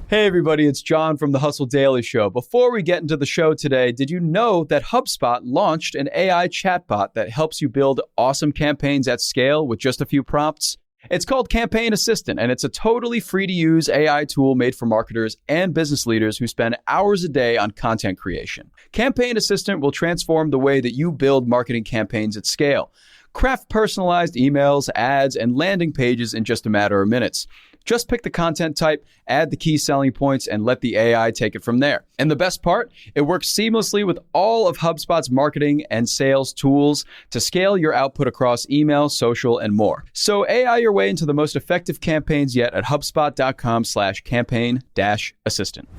Hey everybody, it's John from the Hustle Daily Show. Before we get into the show today, did you know that HubSpot launched an AI chatbot that helps you build awesome campaigns at scale with just a few prompts? It's called Campaign Assistant, and it's a totally free-to-use AI tool made for marketers and business leaders who spend hours a day on content creation. Campaign Assistant will transform the way that you build marketing campaigns at scale. Craft personalized emails, ads, and landing pages in just a matter of minutes. Just pick the content type, add the key selling points, and let the AI take it from there. And the best part, it works seamlessly with all of HubSpot's marketing and sales tools to scale your output across email, social, and more. So AI your way into the most effective campaigns yet at HubSpot.com/campaign-assistant.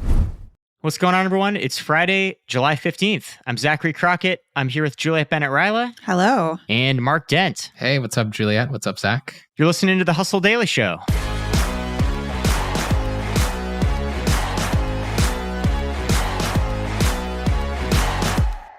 What's going on, everyone? It's Friday, July 15th. I'm Zachary Crockett. I'm here with Juliet, Bennett, Rylah. Hello. And Mark Dent. Hey, what's up, Juliet? What's up, Zach? You're listening to the Hustle Daily Show.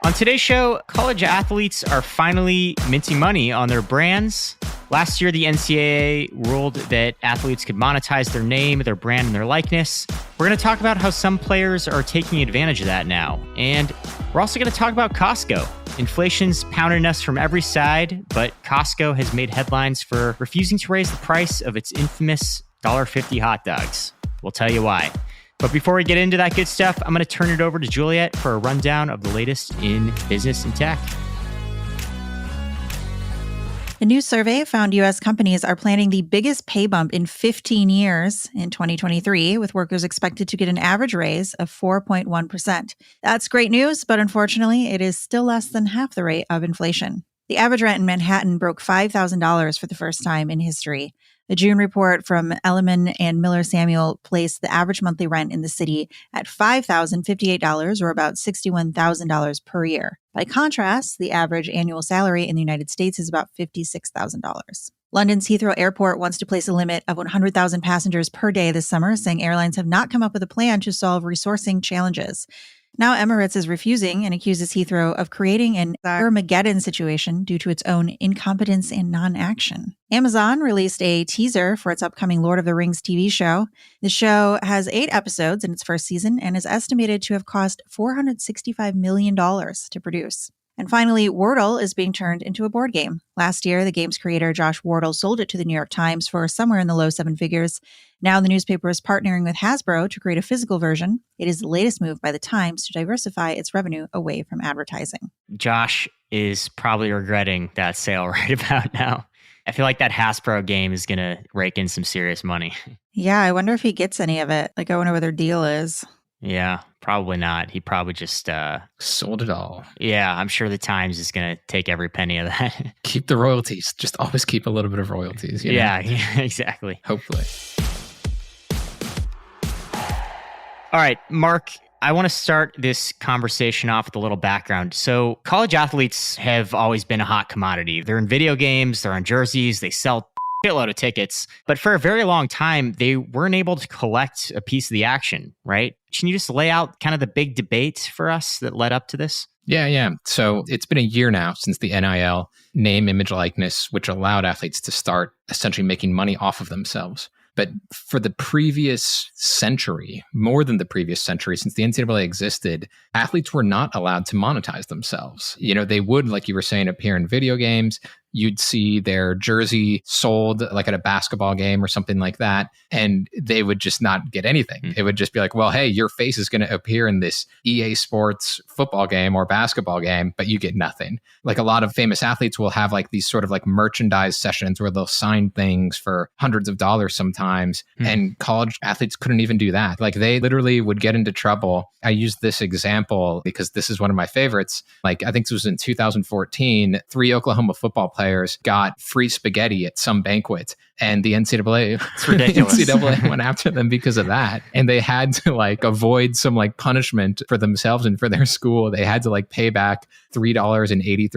On today's show, college athletes are finally minting money on their brands. Last year, the NCAA ruled that athletes could monetize their name, their brand, and their likeness. We're going to talk about how some players are taking advantage of that now. And we're also going to talk about Costco. Inflation's pounding us from every side, but Costco has made headlines for refusing to raise the price of its infamous $1.50 hot dogs. We'll tell you why. But before we get into that good stuff, I'm going to turn it over to Juliet for a rundown of the latest in business and tech. A new survey found U.S. companies are planning the biggest pay bump in 15 years in 2023, with workers expected to get an average raise of 4.1%. That's great news, but unfortunately, it is still less than half the rate of inflation. The average rent in Manhattan broke $5,000 for the first time in history. A June report from Elliman and Miller Samuel placed the average monthly rent in the city at $5,058, or about $61,000 per year. By contrast, the average annual salary in the United States is about $56,000. London's Heathrow Airport wants to place a limit of 100,000 passengers per day this summer, saying airlines have not come up with a plan to solve resourcing challenges. Now Emirates is refusing and accuses Heathrow of creating an Armageddon situation due to its own incompetence and non-action. Amazon released a teaser for its upcoming Lord of the Rings TV show. The show has 8 episodes in its first season and is estimated to have cost $465 million to produce. And finally, Wordle is being turned into a board game. Last year, the game's creator, Josh Wardle, sold it to the New York Times for somewhere in the low 7 figures. Now the newspaper is partnering with Hasbro to create a physical version. It is the latest move by the Times to diversify its revenue away from advertising. Josh is probably regretting that sale right about now. I feel like that Hasbro game is going to rake in some serious money. Yeah, I wonder if he gets any of it. I wonder what their deal is. Yeah, probably not. He probably just sold it all. Yeah, I'm sure the Times is going to take every penny of that. Keep the royalties. Just always keep a little bit of royalties. You know? Yeah, exactly. Hopefully. All right, Mark, I want to start this conversation off with a little background. So college athletes have always been a hot commodity. They're in video games, they're on jerseys, they sell shitload of tickets. But for a very long time, they weren't able to collect a piece of the action, right? Can you just lay out kind of the big debate for us that led up to this? Yeah. So it's been a year now since the NIL, name, image, likeness, which allowed athletes to start essentially making money off of themselves. But for the previous century, more than the previous century, since the NCAA existed, athletes were not allowed to monetize themselves. You know, they would, like you were saying, appear in video games. You'd see their jersey sold like at a basketball game or something like that, and they would just not get anything. It would just be like, well, hey, your face is going to appear in this EA Sports football game or basketball game, but you get nothing. Like a lot of famous athletes will have like these sort of like merchandise sessions where they'll sign things for hundreds of dollars sometimes, and college athletes couldn't even do that. Like they literally would get into trouble. I used this example because this is one of my favorites. Like I think this was in 2014, 3 Oklahoma football players got free spaghetti at some banquet, and the NCAA, it's ridiculous. NCAA went after them because of that, and they had to like avoid some like punishment for themselves and for their school. They had to like pay back $3.83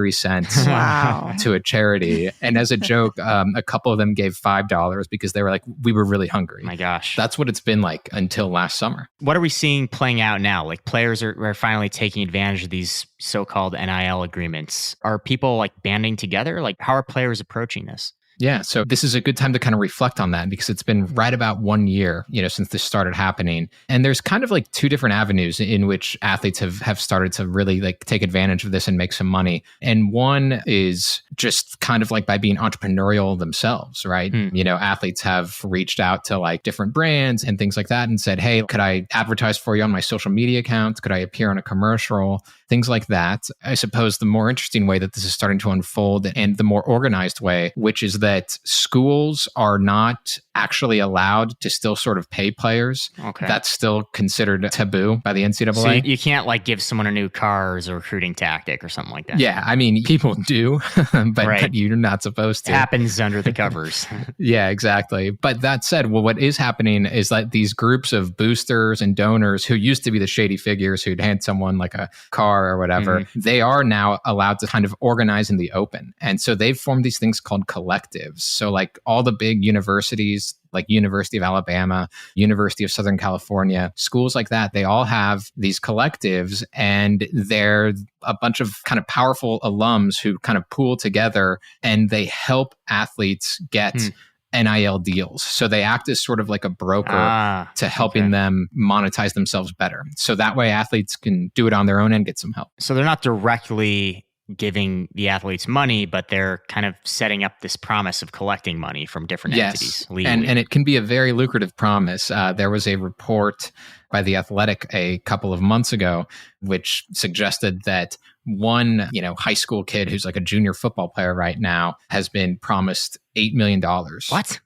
Wow. to a charity, and as a joke, a couple of them gave $5 because they were like, we were really hungry. My gosh, that's what it's been like until last summer. What are we seeing playing out now? Like players are finally taking advantage of these so-called NIL agreements. Are people like banding together? Like how are players approaching this? Yeah, so this is a good time to kind of reflect on that because it's been right about 1 year, since this started happening. And there's kind of like two different avenues in which athletes have started to really like take advantage of this and make some money. And one is just kind of like by being entrepreneurial themselves, right? Athletes have reached out to like different brands and things like that and said, hey, could I advertise for you on my social media account? Could I appear on a commercial? Things like that. I suppose the more interesting way that this is starting to unfold and the more organized way, which is that schools are not actually allowed to still sort of pay players. Okay. That's still considered taboo by the NCAA. So you can't like give someone a new car as a recruiting tactic or something like that. Yeah, I mean, people do, but you're not supposed to. It happens under the covers. Yeah, exactly. But that said, well, what is happening is that these groups of boosters and donors who used to be the shady figures who'd hand someone like a car or whatever, they are now allowed to kind of organize in the open. And so they've formed these things called collectives. So like all the big universities, like University of Alabama, University of Southern California, schools like that, they all have these collectives and they're a bunch of kind of powerful alums who kind of pool together and they help athletes get NIL deals. So they act as sort of like a broker to helping them monetize themselves better. So that way athletes can do it on their own and get some help. So they're not directly giving the athletes money, but they're kind of setting up this promise of collecting money from different entities legally. And it can be a very lucrative promise. There was a report by The Athletic a couple of months ago, which suggested that one, high school kid who's like a junior football player right now has been promised $8 million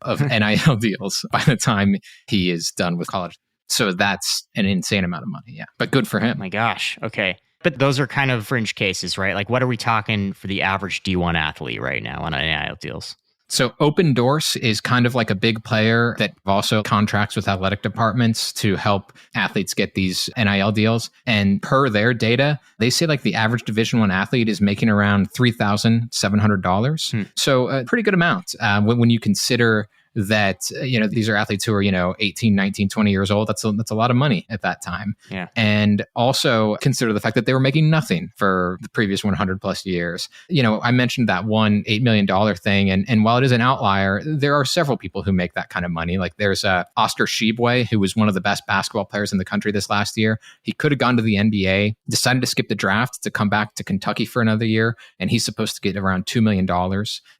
of NIL deals by the time he is done with college. So that's an insane amount of money. Yeah. But good for him. Oh my gosh. Okay. But those are kind of fringe cases, right? Like what are we talking for the average D1 athlete right now on NIL deals? So Open Doors is kind of like a big player that also contracts with athletic departments to help athletes get these NIL deals. And per their data, they say like the average Division I athlete is making around $3,700. So a pretty good amount when you consider that, these are athletes who are, 18, 19, 20 years old. That's a lot of money at that time. Yeah. And also consider the fact that they were making nothing for the previous 100 plus years. I mentioned that one $8 million thing. And while it is an outlier, there are several people who make that kind of money. Like there's Oscar Tshiebwe, who was one of the best basketball players in the country this last year. He could have gone to the NBA, decided to skip the draft to come back to Kentucky for another year. And he's supposed to get around $2 million.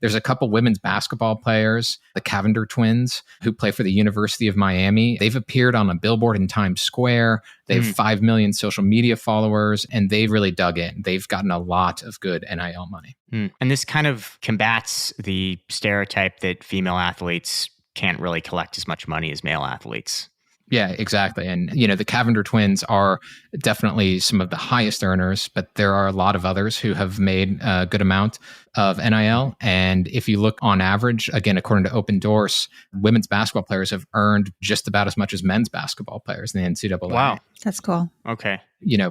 There's a couple women's basketball players, the Cavender twins, who play for the University of Miami. They've appeared on a billboard in Times Square. They have 5 million social media followers, and they've really dug in. They've gotten a lot of good NIL money. And this kind of combats the stereotype that female athletes can't really collect as much money as male athletes. Yeah, exactly. And, the Cavender twins are definitely some of the highest earners, but there are a lot of others who have made a good amount of NIL. And if you look on average, again, according to Open Doors, women's basketball players have earned just about as much as men's basketball players in the NCAA. Wow. That's cool. Okay.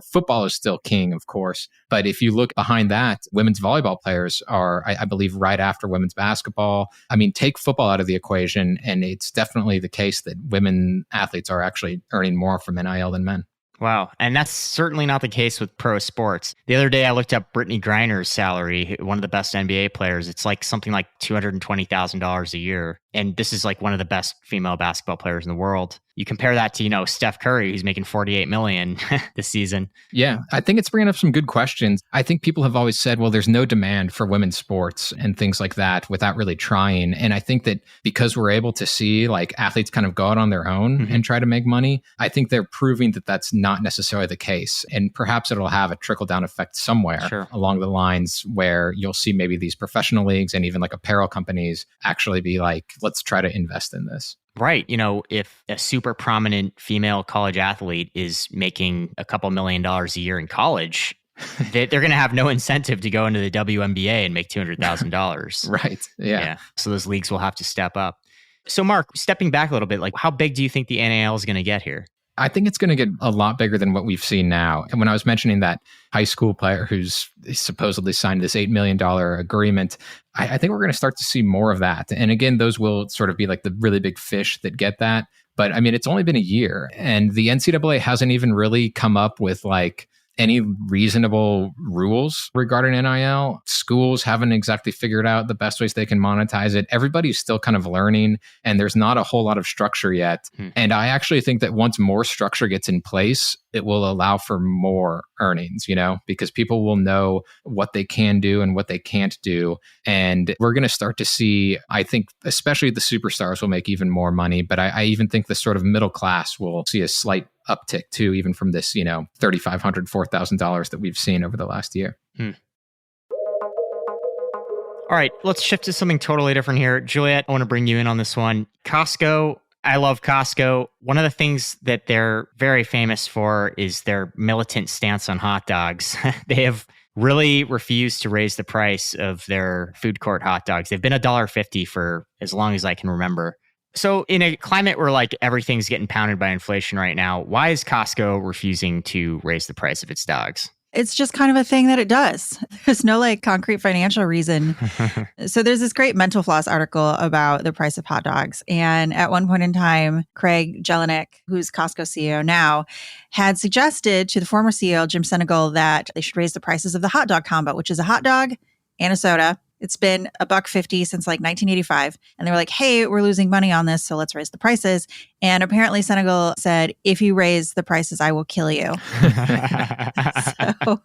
Football is still king, of course. But if you look behind that, women's volleyball players are, I believe, right after women's basketball. I mean, take football out of the equation, and it's definitely the case that women athletes are actually earning more from NIL than men. Wow. And that's certainly not the case with pro sports. The other day, I looked up Brittany Griner's salary, one of the best NBA players. It's like something like $220,000 a year. And this is like one of the best female basketball players in the world. You compare that to, Steph Curry, who's making $48 million this season. Yeah, I think it's bringing up some good questions. I think people have always said, well, there's no demand for women's sports and things like that without really trying. And I think that because we're able to see like athletes kind of go out on their own and try to make money, I think they're proving that that's not necessarily the case. And perhaps it'll have a trickle down effect somewhere along the lines where you'll see maybe these professional leagues and even like apparel companies actually be like, let's try to invest in this. Right. If a super prominent female college athlete is making a couple $1 million a year in college, they're going to have no incentive to go into the WNBA and make $200,000. Right. Yeah. So those leagues will have to step up. So Mark, stepping back a little bit, like how big do you think the NIL is going to get here? I think it's going to get a lot bigger than what we've seen now. And when I was mentioning that high school player who's supposedly signed this $8 million agreement, I think we're going to start to see more of that. And again, those will sort of be like the really big fish that get that. But I mean, it's only been a year and the NCAA hasn't even really come up with like any reasonable rules regarding NIL. Schools haven't exactly figured out the best ways they can monetize it. Everybody's still kind of learning, and there's not a whole lot of structure yet. And I actually think that once more structure gets in place, it will allow for more earnings, because people will know what they can do and what they can't do. And we're going to start to see, I think, especially the superstars will make even more money. But I even think the sort of middle class will see a slight uptick too, even from this, $3,500, $4,000 that we've seen over the last year. All right, let's shift to something totally different here. Juliet, I want to bring you in on this one. Costco. I love Costco. One of the things that they're very famous for is their militant stance on hot dogs. They have really refused to raise the price of their food court hot dogs. They've been $1.50 for as long as I can remember. So in a climate where everything's getting pounded by inflation right now, why is Costco refusing to raise the price of its dogs? It's just kind of a thing that it does. There's no concrete financial reason. So there's this great Mental Floss article about the price of hot dogs. And at one point in time, Craig Jelinek, who's Costco CEO now, had suggested to the former CEO, Jim Senegal, that they should raise the prices of the hot dog combo, which is a hot dog and a soda. It's been $1.50 since 1985. And they were like, hey, we're losing money on this, so let's raise the prices. And apparently Senegal said, if you raise the prices, I will kill you. So,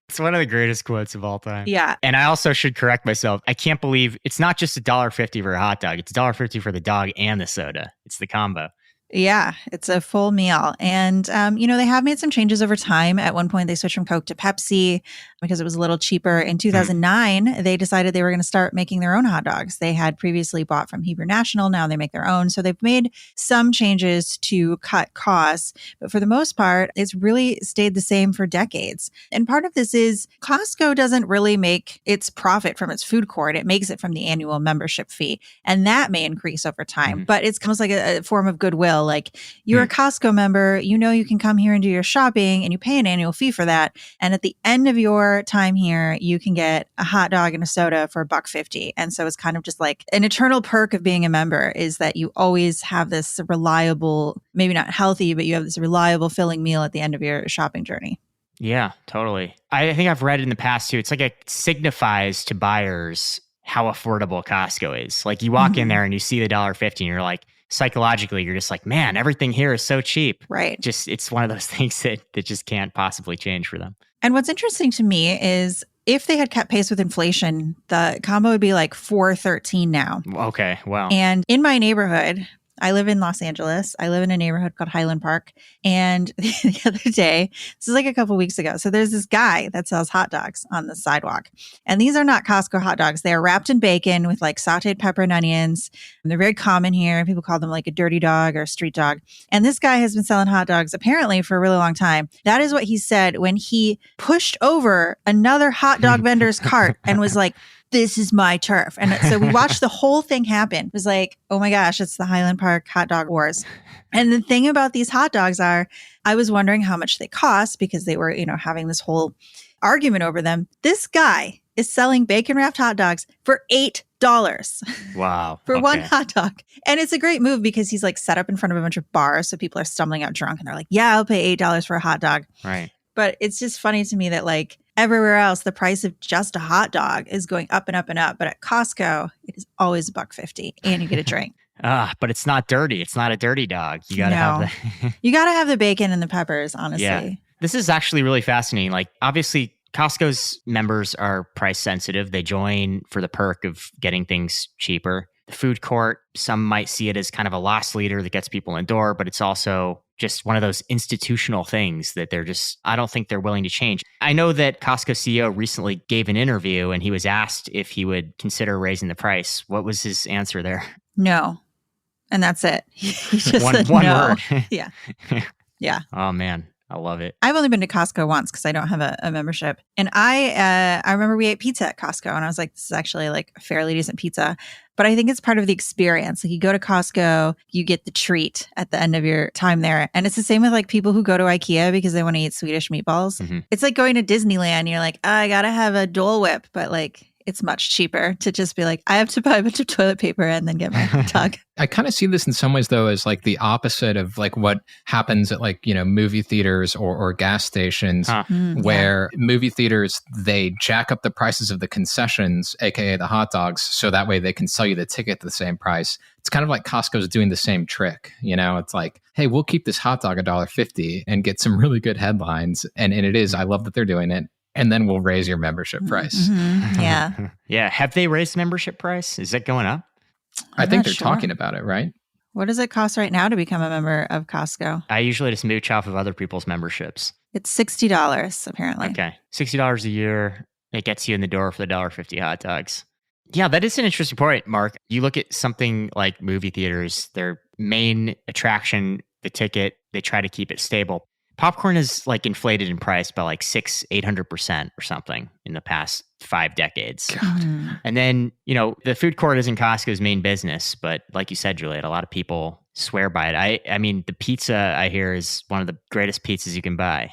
it's one of the greatest quotes of all time. Yeah. And I also should correct myself. I can't believe it's not just $1.50 for a hot dog. It's $1.50 for the dog and the soda. It's the combo. Yeah, it's a full meal. And, they have made some changes over time. At one point, they switched from Coke to Pepsi because it was a little cheaper. In 2009, they decided they were going to start making their own hot dogs. They had previously bought from Hebrew National. Now they make their own. So they've made some changes to cut costs. But for the most part, it's really stayed the same for decades. And part of this is Costco doesn't really make its profit from its food court. It makes it from the annual membership fee. And that may increase over time. But it's almost like a form of goodwill. Like you're a Costco member, you can come here and do your shopping and you pay an annual fee for that. And at the end of your time here, you can get a hot dog and a soda for $1.50. And so it's kind of just like an eternal perk of being a member is that you always have this reliable, maybe not healthy, but you have this reliable filling meal at the end of your shopping journey. Yeah, totally. I think I've read in the past too, it's like it signifies to buyers how affordable Costco is. Like you walk in there and you see the $1.50 and you're like, psychologically, you're just like, man, everything here is so cheap. Right. Just, it's one of those things that just can't possibly change for them. And what's interesting to me is if they had kept pace with inflation, the combo would be like $4.13 now. Okay, wow. And in my neighborhood, I live in Los Angeles. I live in a neighborhood called Highland Park. And the other day, this is like a couple weeks ago. So there's this guy that sells hot dogs on the sidewalk. And these are not Costco hot dogs. They are wrapped in bacon with sauteed pepper and onions. And they're very common here. People call them like a dirty dog or a street dog. And this guy has been selling hot dogs apparently for a really long time. That is what he said when he pushed over another hot dog vendor's cart and was like, this is my turf. And so we watched the whole thing happen. It was like, oh my gosh, it's the Highland Park hot dog wars. And the thing about these hot dogs are, I was wondering how much they cost because they were, having this whole argument over them. This guy is selling bacon wrapped hot dogs for $8. Wow. For one hot dog. And it's a great move because he's set up in front of a bunch of bars. So people are stumbling out drunk and they're like, yeah, I'll pay $8 for a hot dog. Right. But it's just funny to me that everywhere else, the price of just a hot dog is going up and up and up. But at Costco, it is always $1.50 and you get a drink. But it's not dirty. It's not a dirty dog. You got to have you got to have the bacon and the peppers, honestly. Yeah. This is actually really fascinating. Obviously, Costco's members are price sensitive. They join for the perk of getting things cheaper. The food court, some might see it as kind of a loss leader that gets people in the door, but it's also just one of those institutional things that I don't think they're willing to change. I know that Costco CEO recently gave an interview and he was asked if he would consider raising the price. What was his answer there? No. And that's it. He just one said no. Word. Yeah. Yeah. Oh, man. I love it. I've only been to Costco once because I don't have a membership. And I remember we ate pizza at Costco and I was like, this is actually a fairly decent pizza. But I think it's part of the experience. You go to Costco, you get the treat at the end of your time there. And it's the same with people who go to IKEA because they want to eat Swedish meatballs. Mm-hmm. It's like going to Disneyland. You're like, I got to have a Dole Whip. But it's much cheaper to just be like, I have to buy a bunch of toilet paper and then get my dog. I kind of see this in some ways, though, as like the opposite of like what happens at like, movie theaters or gas stations, where movie theaters, they jack up the prices of the concessions, aka the hot dogs, so that way they can sell you the ticket at the same price. It's kind of like Costco's doing the same trick. It's like, hey, we'll keep this hot dog $1.50 and get some really good headlines. And it is, I love that they're doing it. And then we'll raise your membership price. Mm-hmm. Yeah. Yeah. Have they raised the membership price? Is it going up? I think they're talking about it, right? What does it cost right now to become a member of Costco? I usually just mooch off of other people's memberships. It's $60, apparently. Okay. $60 a year. It gets you in the door for the $1.50 hot dogs. Yeah, that is an interesting point, Mark. You look at something like movie theaters, their main attraction, the ticket, they try to keep it stable. Popcorn is like inflated in price by like 800% or something in the past 5 decades. God. And then, the food court isn't Costco's main business, but like you said, Juliet, a lot of people swear by it. I mean, the pizza I hear is one of the greatest pizzas you can buy.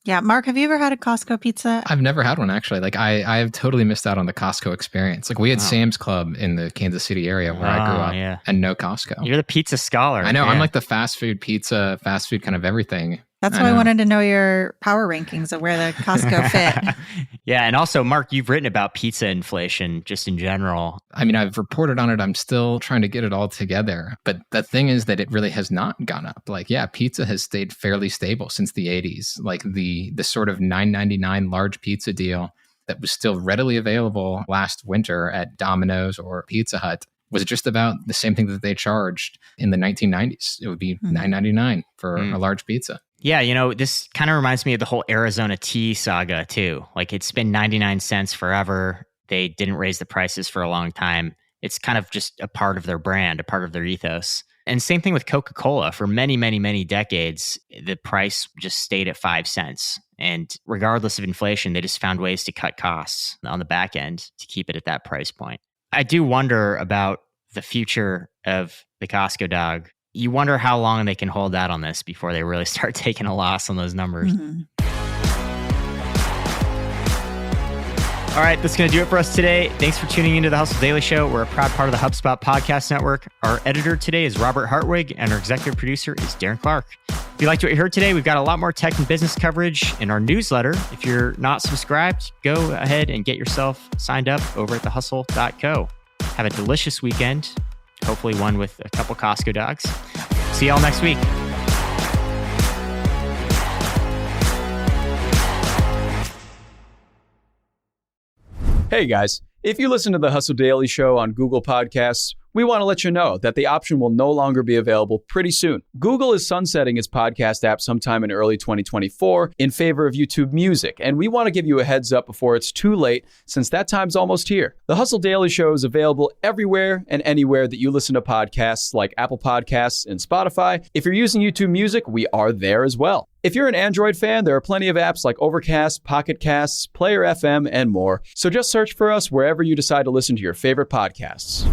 Yeah. Mark, have you ever had a Costco pizza? I've never had one, actually. Like, I have totally missed out on the Costco experience. Like, we had Sam's Club in the Kansas City area where I grew up and no Costco. You're the pizza scholar. I know. Yeah. I'm like the fast food pizza, fast food kind of everything. That's why I wanted to know your power rankings of where the Costco fit. Yeah. And also, Mark, you've written about pizza inflation just in general. I mean, I've reported on it. I'm still trying to get it all together. But the thing is that it really has not gone up. Like, yeah, pizza has stayed fairly stable since the 80s. Like the sort of $9.99 large pizza deal that was still readily available last winter at Domino's or Pizza Hut was just about the same thing that they charged in the 1990s. It would be $9.99 for a large pizza. Yeah, this kind of reminds me of the whole Arizona tea saga too. Like, it's been 99 cents forever. They didn't raise the prices for a long time. It's kind of just a part of their brand, a part of their ethos. And same thing with Coca-Cola. For many, many, many decades, the price just stayed at 5 cents. And regardless of inflation, they just found ways to cut costs on the back end to keep it at that price point. I do wonder about the future of the Costco dog. You wonder how long they can hold out on this before they really start taking a loss on those numbers. Mm-hmm. All right, that's going to do it for us today. Thanks for tuning into the Hustle Daily Show. We're a proud part of the HubSpot Podcast Network. Our editor today is Robert Hartwig, and our executive producer is Darren Clark. If you liked what you heard today, we've got a lot more tech and business coverage in our newsletter. If you're not subscribed, go ahead and get yourself signed up over at thehustle.co. Have a delicious weekend. Hopefully one with a couple Costco dogs. See y'all next week. Hey guys, if you listen to the Hustle Daily Show on Google Podcasts, we want to let you know that the option will no longer be available pretty soon. Google is sunsetting its podcast app sometime in early 2024 in favor of YouTube Music, and we want to give you a heads up before it's too late, since that time's almost here. The Hustle Daily Show is available everywhere and anywhere that you listen to podcasts, like Apple Podcasts and Spotify. If you're using YouTube Music, we are there as well. If you're an Android fan, there are plenty of apps like Overcast, Pocket Casts, Player FM, and more. So just search for us wherever you decide to listen to your favorite podcasts.